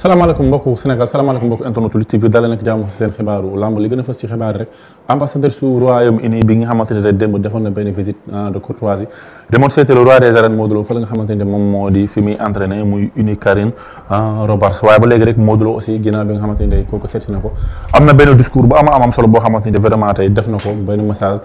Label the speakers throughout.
Speaker 1: salaamaaleykum mbokku Sénégal salaamaaleykum mbokku internet Lutte TV dalee nag jàmm ci seen xibaaru lamb li gën a fës ci xibaar rek ambassadeur su Royaume-Uni bi nga xamante ne démb defoon na benn visite de courtoisie demoon seeti le roi des arènes Modou Lo fa la nga xamante ne moom moo di fi muy entraîné muy Unicarine Roberts waaye ba léegi rek Modou Lo aussi ginnaaw bi nga xamante ne kooku seeti na ko am na benn discours bu am solo boo xamante ne vraiment tey def na ko benn message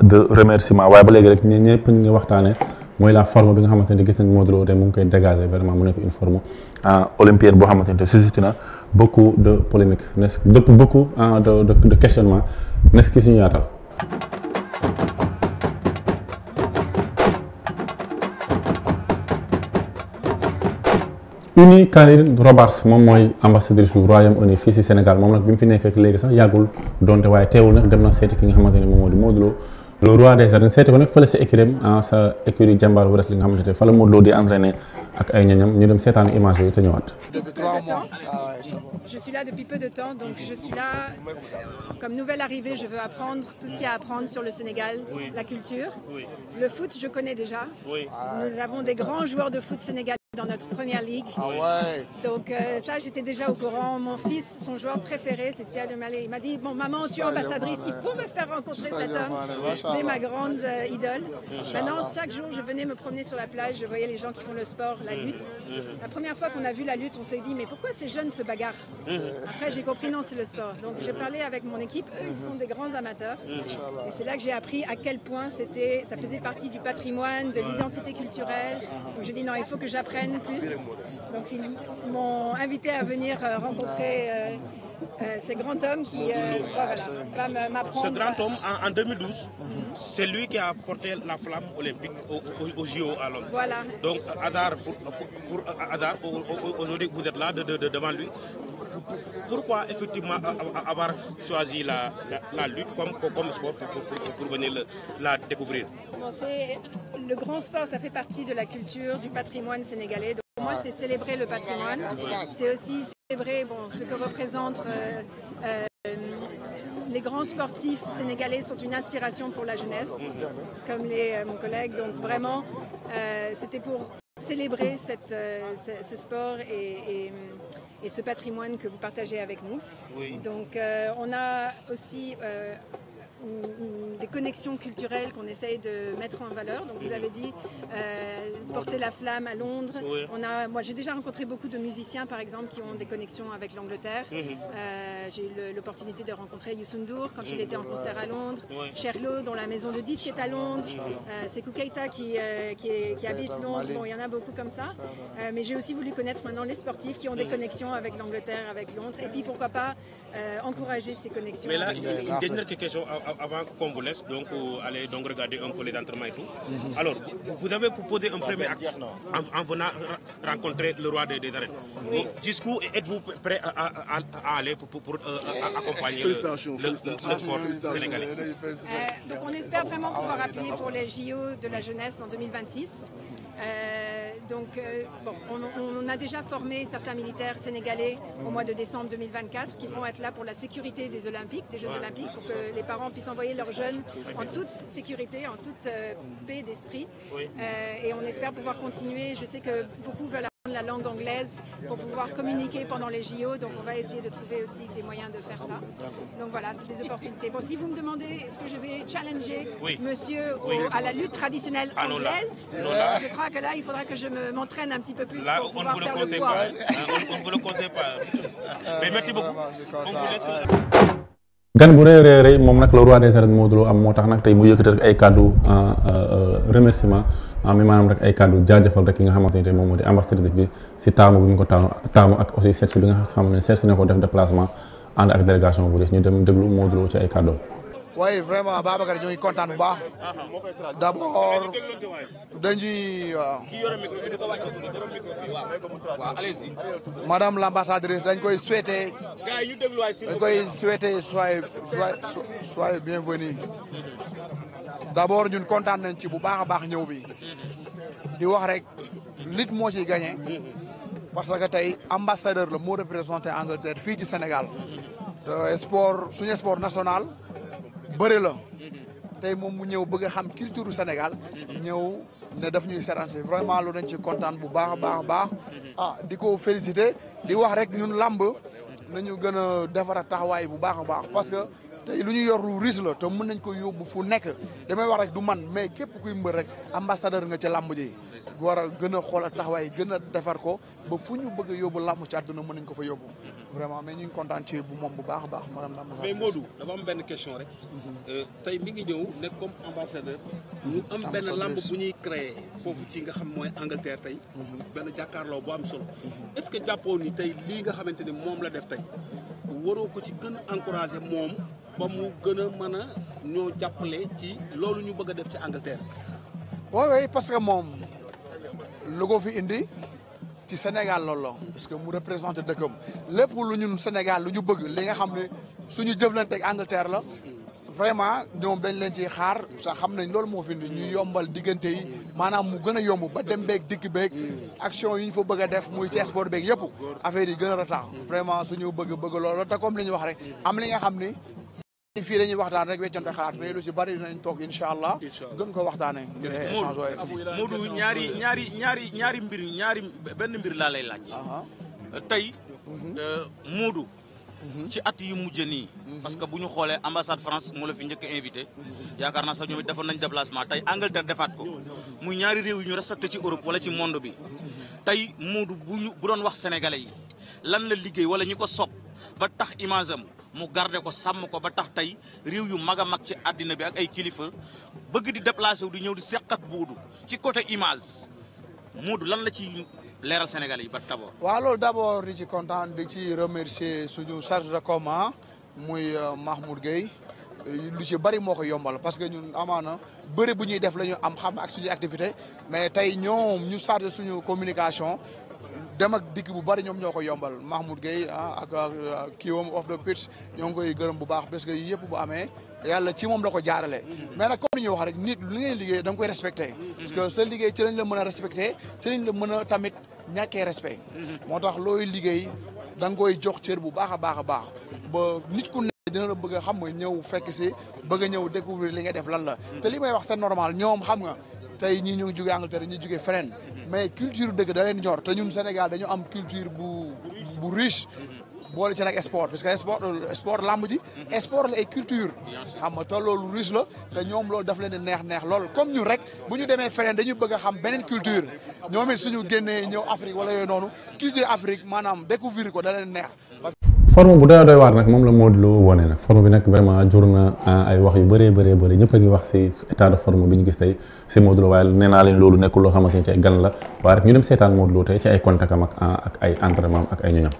Speaker 1: de remerciement waaye ba léegi rek ñëpp ñu ngi waxtaanee mooy la forme bi nga xamante ne gis nañ Modou Lo te mu ngi koy dégager vraiment mu nekk une forme olympienne boo xamante ne suscité na beaucoup de polémique beaucoup de questionnement n'est-ce que suñu yaatal. Unicarine Roberts moom mooy ambassadeur su Royaume-Uni fii si Sénégal moom nag bi mu fi nekk léegi sax yàggul donte waaye teewul nag dem na seeti ki nga xamante ne moom moo di Modou Lo le roi des arènes seeti ko nag fële sa écurie sa écurie Jambar Wrestling nga xamante ne fa la Modou Lo di entraîné ak ay ñañam ñu dem seetaan image yooyu te ñëwaat.
Speaker 2: Je suis là depuis peu de temps, donc je suis là comme nouvelle arrivée. Je veux apprendre tout ce qu'il y a à apprendre sur le Sénégal, la culture. Le foot, je connais déjà. Nous avons des grands joueurs de foot sénégalais dans notre première ligue. Donc ça, j'étais déjà au courant. Mon fils, son joueur préféré, c'est Siad Malé. Il m'a dit, bon maman, tu es ambassadrice, il faut me faire rencontrer cet homme. C'est ma grande idole. Maintenant, chaque jour, je venais me promener sur la plage, je voyais les gens qui font le sport, la lutte. La première fois qu'on a vu la lutte, on s'est dit, mais pourquoi ces jeunes se bagarrent? Après, j'ai compris, non, c'est le sport. Donc j'ai parlé avec mon équipe, eux, ils sont des grands amateurs. Et c'est là que j'ai appris à quel point ça faisait partie du patrimoine, de l'identité culturelle. Donc j'ai dit, non, il faut que j'apprenne plus. Donc ils m'ont invité à venir rencontrer ce grand homme qui va m'apprendre.
Speaker 3: Ce grand homme, en 2012, c'est lui qui a porté la flamme olympique au JO à Londres. Voilà. Donc, hasard pour hasard, aujourd'hui vous êtes là devant lui. Pourquoi effectivement avoir choisi la lutte comme sport pour venir la découvrir?
Speaker 2: Bon, le grand sport, ça fait partie de la culture, du patrimoine sénégalais. Donc, pour moi, c'est célébrer le patrimoine. C'est aussi célébrer ce que représentent les grands sportifs sénégalais sont une inspiration pour la jeunesse, comme mon collègue. Donc vraiment, c'était pour célébrer ce sport et ce patrimoine que vous partagez avec nous. Oui. Donc on a aussi des connexions culturelles qu'on essaye de mettre en valeur. Donc vous avez dit porter la flamme à Londres. Oui. Moi j'ai déjà rencontré beaucoup de musiciens par exemple qui ont des connexions avec l'Angleterre. J'ai eu l'opportunité de rencontrer Youssou N'Dour quand il était en concert à Londres. Cherlo dont la maison de disques est à Londres. Sekou Keita qui habite Londres. Bon, il y en a beaucoup comme ça. Mais j'ai aussi voulu connaître maintenant les sportifs qui ont des connexions avec l'Angleterre, avec Londres. Et puis pourquoi pas encourager ces connexions.
Speaker 3: Mais là, une dernière question avant qu'on vous laisse donc aller donc regarder un peu les entraînements et tout. Alors, vous avez proposé un premier acte en venant rencontrer le roi des arènes. Oui. Jusqu'où êtes-vous prêt à aller pour accompagner le sport sénégalais?
Speaker 2: Donc on espère vraiment pouvoir appuyer pour les JO de la jeunesse en 2026. On a déjà formé certains militaires sénégalais au mois de décembre 2024 qui vont être là pour la sécurité des Olympiques, des Jeux Olympiques, pour que les parents puissent envoyer leurs jeunes en toute sécurité, en toute paix d'esprit. Et on espère pouvoir continuer. Je sais que beaucoup veulent apprendre la langue anglaise pour pouvoir communiquer pendant les JO, donc on va essayer de trouver aussi des moyens de faire ça. Donc voilà, c'est des opportunités. Bon, si vous me demandez est-ce que je vais challenger monsieur à la lutte traditionnelle anglaise, je crois que là il faudra que je m'entraîne un petit peu plus pour pouvoir faire le poids.
Speaker 3: On ne vous le conseille pas. Mais merci beaucoup. On vous laisse.
Speaker 1: gan bu rëy moom nag le roi des arènes Modou Lo am moo tax nag tey mu yëkkati rek ay kàddu remerciement mais maanaam rek ay kàddu jaajëfal rek ki nga xamante ne moom moo di ambassadeur bi si taamu bi ñu ko taamu ak aussi seet si bi nga xam ne seet si na ko def déplacement ànd ak délégation bu riche ñu dem déglu Modou Lo ci ay kàddu.
Speaker 4: Oui, vraiment Babacar ñu ngi kontaan bu baax d'abord dañuy madame l'ambassadrice dañ koy souhaiter soyez bienvenue. D'abord ñun kontaan nañ ci bu baax a baax ñëw bi di wax rek lit moo ciy gagné parce que tey ambassadeur la moo représenté Angleterre fii ci Sénégal sport suñu sport national bëri la tey moom mu ñëw bëgg a xam culture Sénégal ñëw ne daf ñuy seetaan vraiment lu dañ ci kontaan bu baax a baax di ko féliciter di wax rek ñun làmb nañu gën a defaraat taxawaay bu baax a baax parce que tey lu ñu yor lu riche la te mën nañ ko yóbbu fu nekk damay wax rek du man mais képp kuy mbër rek ambassadeur nga ci làmb ji war a gën a xool taxawaay gën a defar ko ba fu ñu bëgg a yóbbu làmb ci àdduna mën nañ ko fa yóbbu vraiment mais ñu ngi kontaan ci bu moom bu baax a baax madame Lamb.
Speaker 5: mais Modou dafa am benn question rek tey mi ngi ñëw nekk comme ambassadeur ñu am benn lamb bu ñuy créé foofu ci nga xam mooy Angleterre tey benn jàkkaarloo bu am solo est-ce que jàppoon ni tey lii nga xamante ni moom la def tey waroo ko ci gën a encouragé moom ba mu gën a mën a ñoo jàppale ci loolu ñu bëgg a def ci Angleterre.
Speaker 4: oui parce que moom lu ko fi indi ci Sénégal loolu la parce que mu représenté dëkkam lépp lu ñun Sénégal lu ñu bëgg li nga xam ne suñu jëflante ak Angleterre la vraiment ñoom dañ leen ciy xaar sax xam nañ loolu moo fi indi ñu yombal diggante yi maanaam mu gën a yomb ba dem beeg dikk beeg action yi ñu fa bëgg a def muy ci sport beeg yëpp affaire yi gën a ratax vraiment suñu bëgg loolu te comme li ñu wax rek am li nga xam ni fii dañuy waxtaan rek weccante xalaat mais lu ci bari dinañ toog incha allah gën ko waxtaanee.
Speaker 5: Modou ñaari benn mbir laa lay laaj. tey Modou. ci at yu mujj nii. parce que bu ñu xoolee ambassade France moo la fi njëkk a invité. yaakaar naa sax ñoom it defoon nañ déplacement tey Angleterre defaat ko muy ñaari réew yi ñu respecté ci Europe wala ci monde bi. tey Modou bu doon wax sénégalais yi lan la liggéey wala ñi ko sopp ba tax image am mu garder ko sàmm ko ba tax tey réew yu mag a mag ci àddina bi ak ay kilifa bëgg di déplacé wu di ñëw di seq ak Modou ci côté image Modou lan la ci leeral Sénégalais yi ba d'abord.
Speaker 4: waaw loolu d'abord di ci kontaan di ci remercier suñu chargé de com muy Mahmoud Gueye lu ci bari moo ko yombal parce que ñun amaana bëri bu ñuy def la ñu am xam ak suñu activité mais tey ñoom ñu chargé suñu communication. dem ak dikk bu bari ñoom ñoo ko yombal Mahmoud Gueye ak kiiwam off the pitch ñoo ngi koy gërëm bu baax parce que yëpp bu amee yàlla ci moom la ko jaarale mais nag comme ni ñu wax rek nit li ngay liggéey da nga koy respecté parce que sa liggéey ci lañ la mën a respecté ci lañ la mën a tamit ñàkkee respect moo tax looy liggéey da nga koy jox cër bu baax a baax a baax ba nit ku ne dina la bëgg a xam nga ñëw fekk si bëgg a ñëw découvrir li ngay def lan la te li may wax c'est normal ñoom xam nga tey ñii ñu ngi jógee Angleterre ñi jógee feneen mais culture dëgg da leen ñor te ñun Sénégal dañu am culture bu riche boole ci nag sport parce que sport lamb ji sport la ay culture xam nga te loolu riche la te ñoom loolu daf leen di neex lool comme ñun rek bu ñu demee feneen dañu bëgg a xam beneen culture ñoom it suñu génnee ñëw Afrique wala yooyu noonu culture Afrique maanaam découvrir ko da leen neex.
Speaker 1: forme bu doy waar nag moom la Modou Lo wone nag forme bi nag vraiment jur na ay wax yu bëree bëri ñëpp a ngi wax si état de forme bi ñu gis tey si Modou Lo waaye nee naa leen loolu nekkul loo xamante ni ci ay gan la waaye rek ñu dem seetaan Modou Lo tey ci ay contact am ak ay entraînement ak ay ñoñam.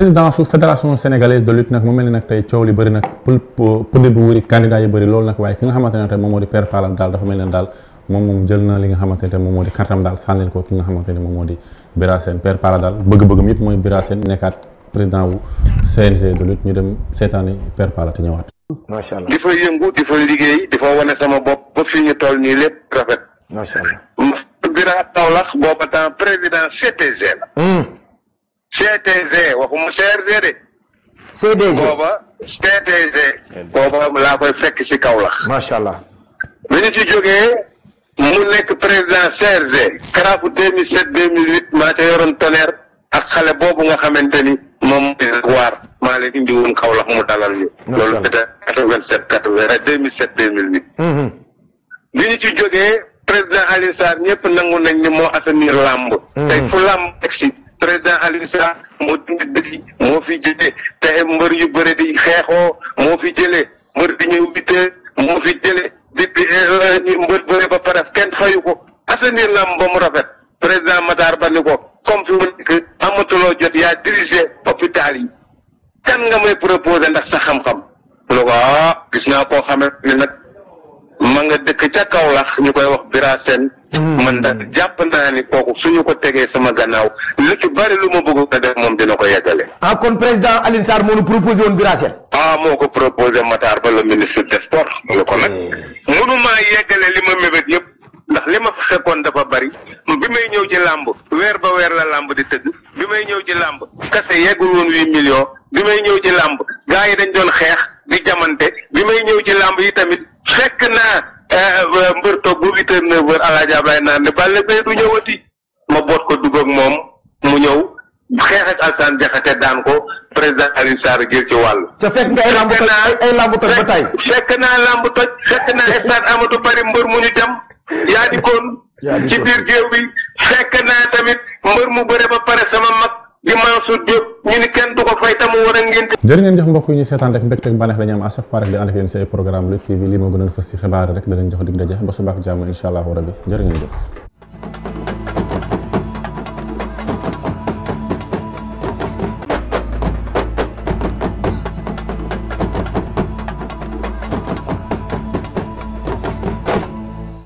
Speaker 1: président su fédération sénégalaise de lutte nag mu mel ni nag tey coow li bëri nag pënd bu wuri candidat yi bëri loolu nag waaye ki nga xamante ne tey moom moo di Père Palla daal dafa mel ne daal moom jël na li nga xamante ne moom moo di kartam daal sànnil ko ki nga xamante ne moom moo di Bira Sène Père Palla daal bëgg-bëggam yëpp mooy Bira Sène nekkaat président wu CNG de lutte ñu dem seetaani Père Palla te ñëwaat.
Speaker 6: macha allah
Speaker 7: di fa yëngu di fa liggéey di fa wane sama bopp ba fi ñu toll nii lépp rafet.
Speaker 6: macha allah.
Speaker 7: Bira Kaolack booba temps président CTG la. CTG waxuma CRG de.
Speaker 6: CDG
Speaker 7: booba CTG. booba laa koy fekk ci Kaolack.
Speaker 6: macha allah.
Speaker 7: bi ñu ci jógee mu nekk président CRG. CRAF 2007 2008 maa ca yoroon tonnerre ak xale boobu nga xamante ni moom waar maa leen indi woon Kaolack mu dalal ñu. loolu peut-être 87 80 2007 2008. bi ñu ci jógee président Alioune Sarr ñëpp nangu nañ ni moo assainir làmb. tey fu làmb egsi président Alioune Sarr moo dindi dëkk moo fi jëlee te mbër yu bëri di xeexoo moo fi jëlee mbër di ñëw 8 heures moo fi jëlee depuis mbër bëre ba pare kenn fayu ko assainir làmb ba mu rafet président Matar ba ni ko comme fi mu nekk amatuloo jot yaa dirigé hôpital yi kan nga may proposé ndax sa xam-xam mu ne ko gis naa koo xamante ni nag ma nga dëkk ca Kaolack ñu koy wax Bira Sène man da jàpp naa ni kooku suñu ko tegee sama gannaaw lu ci bari lu ma bëgg a def moom dina ko yeggale.
Speaker 6: kon président Alioune Sarr moo nu proposé woon Bira Sène.
Speaker 7: moo ko proposé Matar Ba le ministre des sports. mu ne ko nag mënumaa yeggale li ma mébét yëpp ndax li ma fa fekkoon dafa bari bi may ñëw ci làmb weer ba weer la làmb di tëgg bi may ñëw ci làmb kase yeggul woon 8 millions bi may ñëw ci làmb gars yi dañ doon xeex di jamante bi may ñëw ci làmb yi tamit fekk naa mbër toog bu 8 heures 9 heures Alaaji Ablaye naan ne Balla Gaye du ñëwati ma boot ko dugg ak moom mu ñëw xeex ak Alassane Diakhaté daan ko président Alioune Sarr jël ci wàll.
Speaker 6: te fekk nga ay lamb toj ba tey.
Speaker 7: fekk naa lamb toj fekk naa stade Amadou Barry mbër mu ñu jam yaa di koon ci biir géew bi fekk naa tamit mbër mu bëre ba pare sama mag di Mansour Diop ñu ni kenn du ko fay tamu war a ngeen.
Speaker 1: jërë ngeen jëf mbokk yi ñu seetaan rek mbégte ak bànneex la ñu am à chaque fois rek di ànd ak yéen si ay programme Lutte TV lii moo gënoon fës ci xibaar rek da leen jox dig daje ba suba ak jàmm incha allahu rabbi jërë ngeen jëf.